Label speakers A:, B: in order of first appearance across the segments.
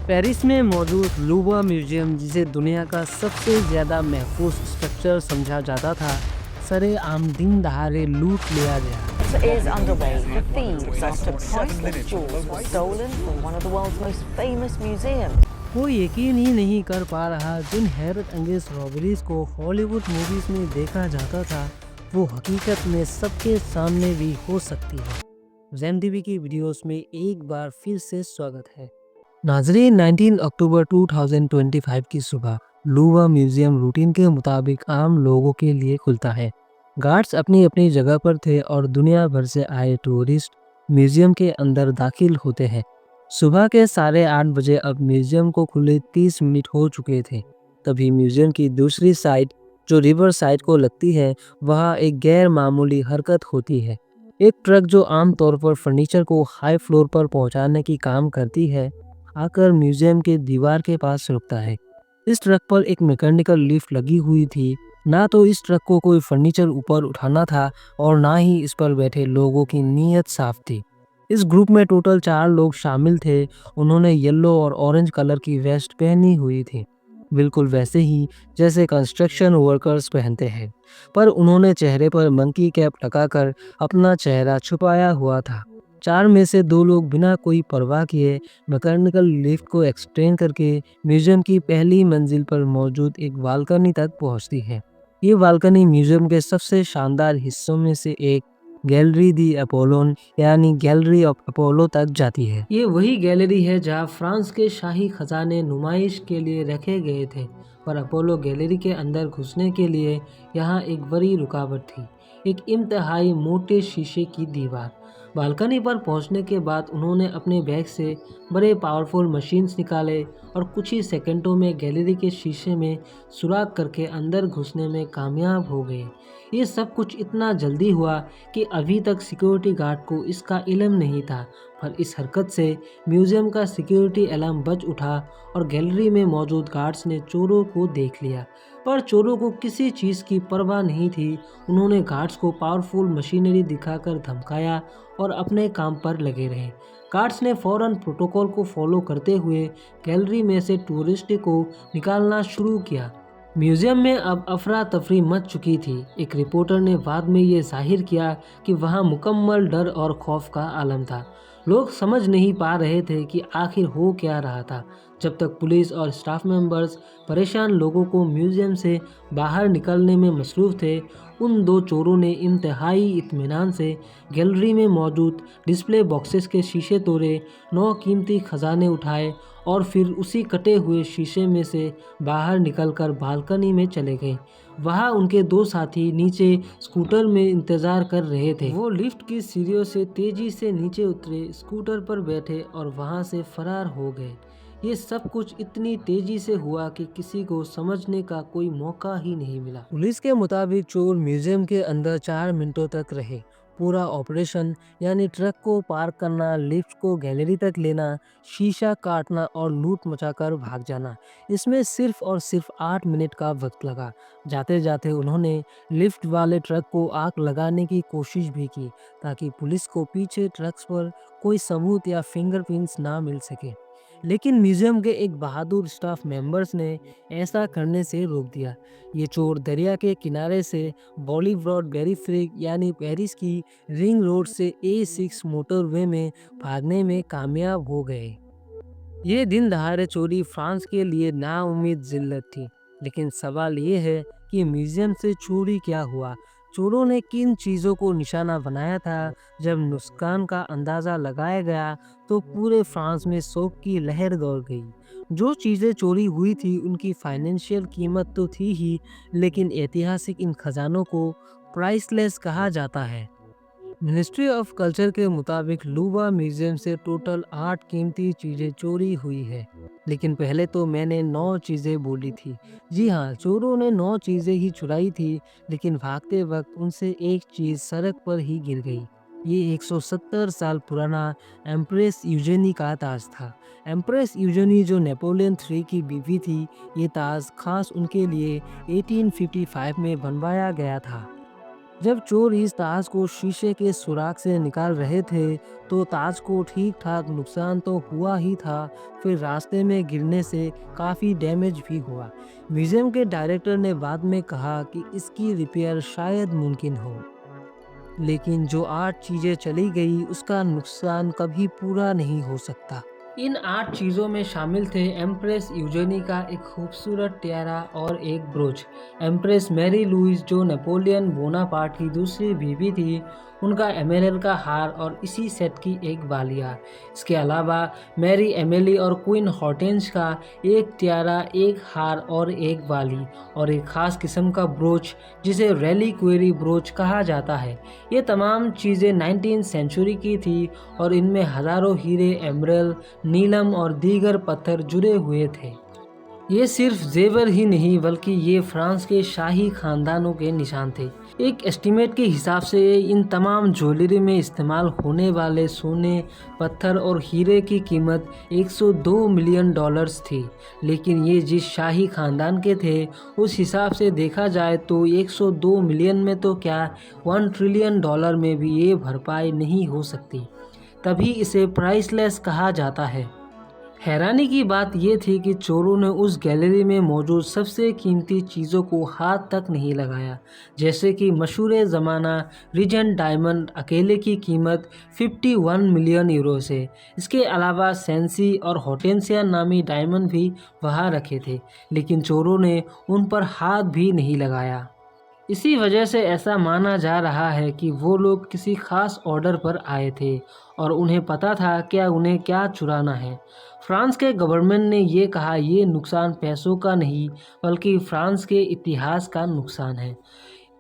A: Paris में मौजूद लूवा museum, जिसे दुनिया का सबसे ज़्यादा महफूज स्ट्रक्चर समझा जाता था, सरेआम दिन दहाड़े लूट लिया गया।
B: Is underway. The thieves after priceless jewels were stolen from one of the world's most famous museums.
A: वो यकीन ही नहीं कर पा रहा, जिन हैरत अंगेज रॉबरीज को हॉलीवुड मूवीज में देखा जाता था, वो हकीकत में सबके सामने भी हो सकती है। ज़ेमटीवी की वीडियोस में एक बार फिर से स्वागत है। नाजरीन, 19 अक्टूबर 2025 की सुबह लूवा म्यूजियम रूटीन के मुताबिक आम लोगों के लिए खुलता है। गार्ड्स अपनी अपनी जगह पर थे और दुनिया भर से आए टूरिस्ट म्यूजियम के अंदर दाखिल होते हैं। सुबह के 8:30 बजे अब म्यूजियम को खुले 30 मिनट हो चुके थे। तभी म्यूजियम की दूसरी साइड, जो रिवर साइड को लगती है, वहाँ एक गैर मामूली हरकत होती है। एक ट्रक जो आमतौर पर फर्नीचर को हाई फ्लोर पर पहुंचाने की काम करती है, आकर म्यूजियम के दीवार के पास रुकता है। इस ट्रक पर एक मैकेनिकल लिफ्ट लगी हुई थी। ना तो इस ट्रक को कोई फर्नीचर ऊपर उठाना था और ना ही इस पर बैठे लोगों की नीयत साफ थी। इस ग्रुप में टोटल 4 लोग शामिल थे। उन्होंने येलो और ऑरेंज कलर की वेस्ट पहनी हुई थी, बिल्कुल वैसे ही जैसे कंस्ट्रक्शन वर्कर्स पहनते हैं, पर उन्होंने चेहरे पर मंकी कैप लगाकर अपना चेहरा छुपाया हुआ था। 4 में से 2 लोग बिना कोई परवाह किए मैकेनिकल लिफ्ट को एक्सटेंड करके म्यूजियम की पहली मंजिल पर मौजूद एक बालकनी तक पहुंचती है। ये बालकनी म्यूजियम के सबसे शानदार हिस्सों में से एक गैलरी दी अपोलोन यानी गैलरी ऑफ अपोलो तक जाती है। ये वही गैलरी है जहां फ्रांस के शाही खजाने नुमाइश के लिए रखे गए थे, पर अपोलो गैलरी के अंदर घुसने के लिए यहाँ एक बड़ी रुकावट थी, एक इंतहाई मोटे शीशे की दीवार। बालकनी पर पहुंचने के बाद उन्होंने अपने बैग से बड़े पावरफुल मशीन्स निकाले और कुछ ही सेकंडों में गैलरी के शीशे में सुराख करके अंदर घुसने में कामयाब हो गए। ये सब कुछ इतना जल्दी हुआ कि अभी तक सिक्योरिटी गार्ड को इसका इल्म नहीं था, पर इस हरकत से म्यूजियम का सिक्योरिटी अलार्म बज उठा और गैलरी में मौजूद गार्ड्स ने चोरों को देख लिया। पर चोरों को किसी चीज़ की परवाह नहीं थी। उन्होंने गार्ड्स को पावरफुल मशीनरी दिखाकर धमकाया और अपने काम पर लगे रहे। गार्ड्स ने फौरन प्रोटोकॉल को फॉलो करते हुए गैलरी में से टूरिस्ट को निकालना शुरू किया। म्यूजियम में अब अफरा तफरी मच चुकी थी। एक रिपोर्टर ने बाद में ये जाहिर किया कि वहाँ मुकम्मल डर और खौफ का आलम था। लोग समझ नहीं पा रहे थे कि आखिर हो क्या रहा था। जब तक पुलिस और स्टाफ मेंबर्स परेशान लोगों को म्यूजियम से बाहर निकलने में मसरूफ़ थे, उन 2 चोरों ने इंतहाई इत्मीनान से गैलरी में मौजूद डिस्प्ले बॉक्सेस के शीशे तोड़े, 9 कीमती खजाने उठाए और फिर उसी कटे हुए शीशे में से बाहर निकलकर बालकनी में चले गए। वहाँ उनके 2 साथी नीचे स्कूटर में इंतज़ार कर रहे थे। वो लिफ्ट की सीढ़ियों से तेज़ी से नीचे उतरे, स्कूटर पर बैठे और वहाँ से फरार हो गए। ये सब कुछ इतनी तेजी से हुआ कि किसी को समझने का कोई मौका ही नहीं मिला। पुलिस के मुताबिक चोर म्यूजियम के अंदर 4 मिनटों तक रहे। पूरा ऑपरेशन, यानी ट्रक को पार्क करना, लिफ्ट को गैलरी तक लेना, शीशा काटना और लूट मचाकर भाग जाना, इसमें सिर्फ और सिर्फ 8 मिनट का वक्त लगा। जाते जाते उन्होंने लिफ्ट वाले ट्रक को आग लगाने की कोशिश भी की, ताकि पुलिस को पीछे ट्रक्स पर कोई सबूत या फिंगरप्रिंट्स ना मिल सके। लेकिन म्यूजियम के एक बहादुर स्टाफ मेंबर्स ने ऐसा करने से रोक दिया। ये चोर दरिया के किनारे से बॉलीवुड बेरीफ्रिक यानी पेरिस की रिंग रोड से A6 मोटरवे में भागने में कामयाब हो गए। ये दिन दहाड़े चोरी फ्रांस के लिए नाउम्मीद जिल्लत थी। लेकिन सवाल ये है कि म्यूजियम से चोरी क्या हुआ? चोरों ने किन चीज़ों को निशाना बनाया था? जब नुकसान का अंदाज़ा लगाया गया तो पूरे फ्रांस में शोक की लहर दौड़ गई। जो चीज़ें चोरी हुई थी उनकी फाइनेंशियल कीमत तो थी ही, लेकिन ऐतिहासिक इन खजानों को प्राइसलेस कहा जाता है। मिनिस्ट्री ऑफ कल्चर के मुताबिक लूवा म्यूजियम से टोटल 8 कीमती चीज़ें चोरी हुई है। लेकिन पहले तो मैंने 9 चीज़ें बोली थी। जी हाँ, चोरों ने 9 चीज़ें ही चुराई थी, लेकिन भागते वक्त उनसे एक चीज़ सड़क पर ही गिर गई। ये 170 साल पुराना एम्प्रेस यूजेनी का ताज था। एम्प्रेस यूजेनी जो नेपोलियन III की बीवी थी, ये ताज खास उनके लिए 1855 में बनवाया गया था। जब चोर इस ताज को शीशे के सुराख से निकाल रहे थे, तो ताज को ठीक-ठाक नुकसान तो हुआ ही था, फिर रास्ते में गिरने से काफ़ी डैमेज भी हुआ। म्यूज़ियम के डायरेक्टर ने बाद में कहा कि इसकी रिपेयर शायद मुमकिन हो, लेकिन जो 8 चीज़ें चली गई, उसका नुकसान कभी पूरा नहीं हो सकता। इन 8 चीज़ों में शामिल थे एम्प्रेस यूजेनी का एक खूबसूरत टियारा और एक ब्रोच, एम्प्रेस मैरी लुइस जो नेपोलियन बोनापार्ट की दूसरी बीवी थी, उनका एमेरल्ड का हार और इसी सेट की एक बालियाँ। इसके अलावा मैरी एमिली और क्वीन हॉर्टेंस का एक टियारा, एक हार और एक बाली और एक ख़ास किस्म का ब्रोच जिसे रेलिक्वेरी ब्रोच कहा जाता है। ये तमाम चीज़ें 19वीं सेंचुरी की थी और इनमें हज़ारों हीरे, एमरल्ड, नीलम और दीगर पत्थर जुड़े हुए थे। ये सिर्फ जेवर ही नहीं बल्कि ये फ्रांस के शाही खानदानों के निशान थे। एक एस्टीमेट के हिसाब से इन तमाम ज्वेलरी में इस्तेमाल होने वाले सोने, पत्थर और हीरे की कीमत 102 मिलियन डॉलर्स थी। लेकिन ये जिस शाही खानदान के थे, उस हिसाब से देखा जाए तो 102 मिलियन में तो क्या 1 ट्रिलियन डॉलर में भी ये भरपाई नहीं हो सकती। तभी इसे प्राइसलेस कहा जाता है। हैरानी की बात यह थी कि चोरों ने उस गैलरी में मौजूद सबसे कीमती चीज़ों को हाथ तक नहीं लगाया, जैसे कि मशहूर ज़माना रिजेंट डायमंड अकेले की कीमत 51 मिलियन यूरो से। इसके अलावा सेंसी और हॉर्टेंसिया नामी डायमंड भी वहाँ रखे थे, लेकिन चोरों ने उन पर हाथ भी नहीं लगाया। इसी वजह से ऐसा माना जा रहा है कि वो लोग किसी खास ऑर्डर पर आए थे और उन्हें पता था क्या उन्हें क्या चुराना है। फ्रांस के गवर्नमेंट ने ये कहा ये नुकसान पैसों का नहीं बल्कि फ्रांस के इतिहास का नुकसान है।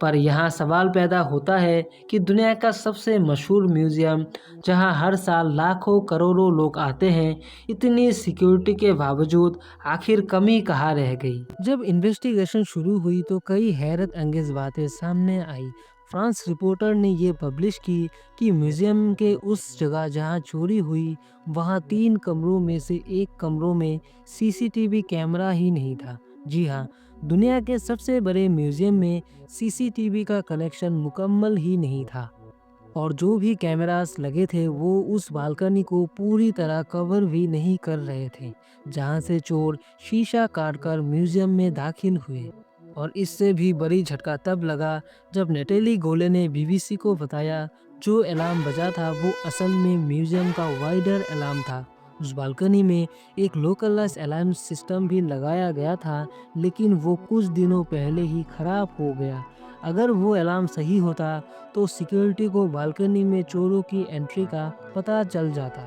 A: पर यहाँ सवाल पैदा होता है कि दुनिया का सबसे मशहूर म्यूज़ियम, जहाँ हर साल लाखों करोड़ों लोग आते हैं, इतनी सिक्योरिटी के बावजूद आखिर कमी कहाँ रह गई? जब इन्वेस्टिगेशन शुरू हुई तो कई हैरत अंगेज बातें सामने आई। फ्रांस रिपोर्टर ने ये पब्लिश की कि म्यूज़ियम के उस जगह जहाँ चोरी हुई, वहाँ 3 कमरों में से एक कमरों में सीसीटीवी कैमरा ही नहीं था। जी हाँ, दुनिया के सबसे बड़े म्यूज़ियम में सीसीटीवी का कनेक्शन मुकम्मल ही नहीं था और जो भी कैमरास लगे थे वो उस बालकनी को पूरी तरह कवर भी नहीं कर रहे थे, जहां से चोर शीशा काटकर म्यूज़ियम में दाखिल हुए। और इससे भी बड़ी झटका तब लगा जब नेटेली गोले ने बीबीसी को बताया जो अलार्म बजा था वो असल में म्यूज़ियम का वाइडर अलार्म था। उस बालकनी में एक लोकलाइज अलार्म सिस्टम भी लगाया गया था, लेकिन वो कुछ दिनों पहले ही खराब हो गया। अगर वो अलार्म सही होता तो सिक्योरिटी को बालकनी में चोरों की एंट्री का पता चल जाता।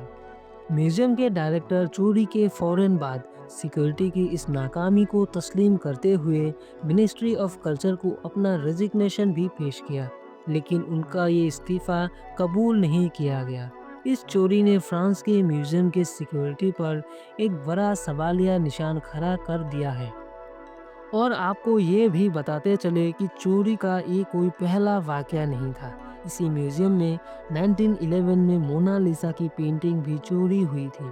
A: म्यूजियम के डायरेक्टर चोरी के फौरन बाद सिक्योरिटी की इस नाकामी को तस्लीम करते हुए मिनिस्ट्री ऑफ कल्चर को अपना रेजिग्नेशन भी पेश किया, लेकिन उनका ये इस्तीफा कबूल नहीं किया गया। इस चोरी ने फ्रांस के म्यूजियम के सिक्योरिटी पर एक बड़ा सवालिया निशान खड़ा कर दिया है। और आपको ये भी बताते चले कि चोरी का ये कोई पहला वाकया नहीं था। इसी म्यूजियम में 1911 में मोनालिसा की पेंटिंग भी चोरी हुई थी।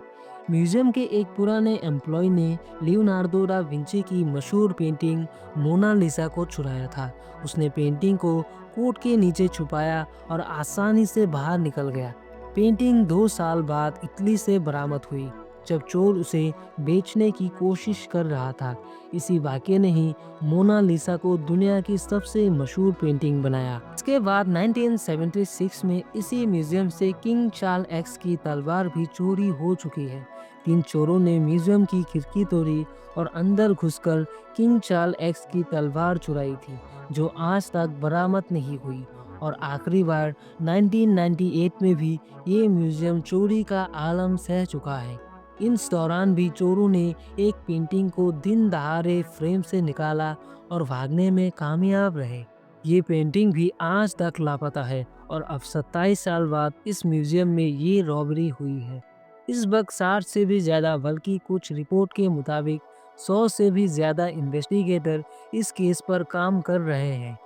A: म्यूजियम के एक पुराने एम्प्लॉय ने लियोनार्डो दा विंची की मशहूर पेंटिंग मोनालिसा को चुराया था। उसने पेंटिंग को कोट के नीचे छुपाया और आसानी से बाहर निकल गया। पेंटिंग 2 साल बाद इटली से बरामद हुई, जब चोर उसे बेचने की कोशिश कर रहा था। इसी वाक़ये ने ही मोनालिसा को दुनिया की सबसे मशहूर पेंटिंग बनाया। इसके बाद 1976 में इसी म्यूजियम से किंग चार्ल्स एक्स की तलवार भी चोरी हो चुकी है। 3 चोरों ने म्यूजियम की खिड़की तोड़ी और अंदर घुसकर किंग चार्ल्स एक्स की तलवार चुराई थी, जो आज तक बरामद नहीं हुई। और आखिरी बार 1998 में भी ये म्यूजियम चोरी का आलम सह चुका है। इस दौरान भी चोरों ने एक पेंटिंग को दिन दहाड़े फ्रेम से निकाला और भागने में कामयाब रहे। ये पेंटिंग भी आज तक लापता है और अब 27 साल बाद इस म्यूजियम में ये रॉबरी हुई है। इस वक्त 60 से भी ज़्यादा, बल्कि कुछ रिपोर्ट के मुताबिक 100 से भी ज़्यादा इन्वेस्टिगेटर इस केस पर काम कर रहे हैं।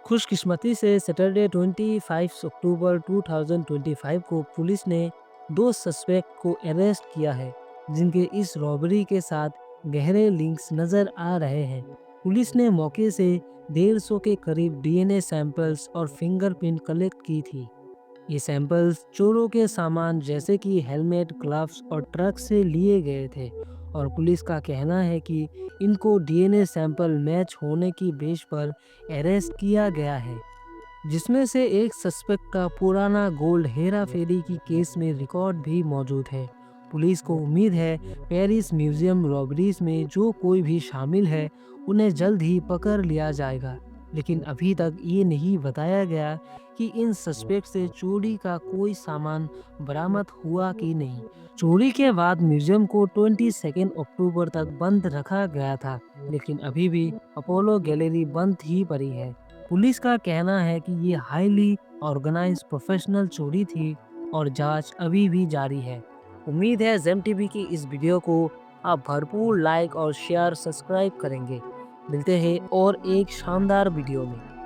A: खुशकिस्मती से सैटरडे 25 अक्टूबर 2025 को पुलिस ने 2 सस्पेक्ट को अरेस्ट किया है, जिनके इस रॉबरी के साथ गहरे लिंक्स नजर आ रहे हैं। पुलिस ने मौके से 150 के करीब डीएनए सैंपल्स और फिंगरप्रिंट कलेक्ट की थी। ये सैंपल्स चोरों के सामान जैसे कि हेलमेट, ग्लव्स और ट्रक से लिए गए थे और पुलिस का कहना है कि इनको डीएनए सैंपल मैच होने की बेस पर अरेस्ट किया गया है, जिसमें से एक सस्पेक्ट का पुराना गोल्ड हेरा फेरी की केस में रिकॉर्ड भी मौजूद है। पुलिस को उम्मीद है पेरिस म्यूजियम रॉबरीज में जो कोई भी शामिल है उन्हें जल्द ही पकड़ लिया जाएगा, लेकिन अभी तक ये नहीं बताया गया कि इन सस्पेक्ट से चोरी का कोई सामान बरामद हुआ कि नहीं। चोरी के बाद म्यूजियम को 22 अक्टूबर तक बंद रखा गया था, लेकिन अभी भी अपोलो गैलरी बंद ही पड़ी है। पुलिस का कहना है कि ये हाईली ऑर्गेनाइज्ड प्रोफेशनल चोरी थी और जांच अभी भी जारी है। उम्मीद है जेम टीवी की इस वीडियो को आप भरपूर लाइक और शेयर सब्सक्राइब करेंगे। मिलते हैं और एक शानदार वीडियो में।